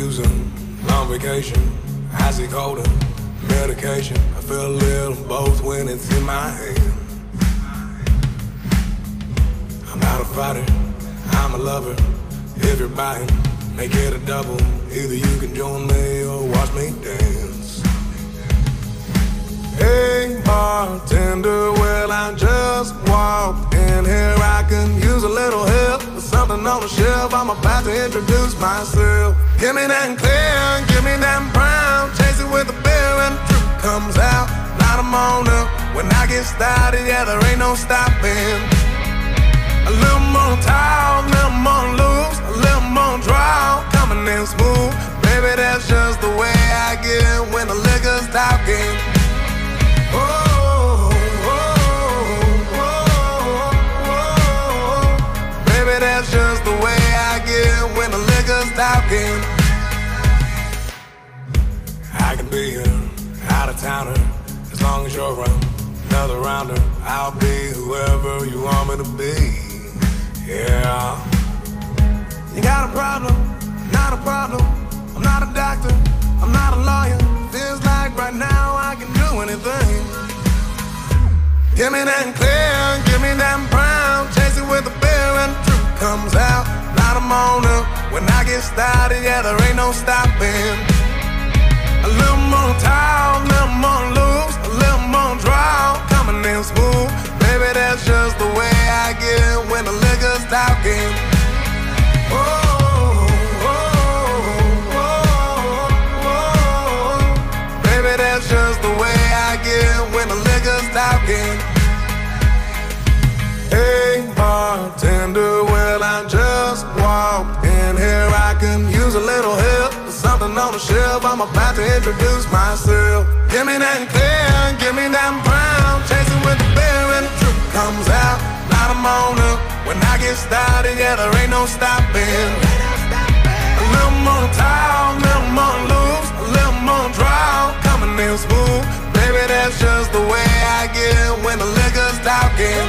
use a long vacation. I see cold medication. I feel a little both when it's in my hand. I'm not a fighter, I'm a lover. If you're buying, make it a double. Either you can join me or watch me dance. Hey bartender, well I just walked in here. I can use a little help with something on the shelf. I'm about to introduce myself. Give me that clear, give me that brown. Chase it with a beer and the truth comes out. Light 'em on up. When I get started, yeah, there ain't no stopping. A little more tall, a little more loose, a little more draw, coming in smooth. Baby, that's just the way I get when the liquor's talking. Oh, oh, oh, oh. Baby, that's just the way I get when the liquor's talking. I can be an out-of-towner as long as you're another rounder. I'll be whoever you want me to be. Yeah. You got a problem? Not a problem. I'm not a doctor. I'm not a lawyer. Feels like right now I can do anything. Give me that clear, give me that brown. Chase it with a beer and the truth comes out. Light 'em on up. When I get started, yeah, there ain't no stopping. A little more tall, a little more loose, a little more draw, coming in smooth. Baby, that's just the way I get when the liquor's talking. Oh, oh, oh, oh. Baby, that's just the way I get when the liquor's talking. Hey bartender, well I just walked in here. I can use a little help with something on the shelf. I'm about to introduce myself. Give me that clear, give me that brown. Chase it with the beer and the truth comes out. Light 'em on up. When I get started, yeah, there ain't no stopping. A little more tall, a little more loose, a little more draw, coming in smooth. Baby, that's just the way I get when the liquor's talking.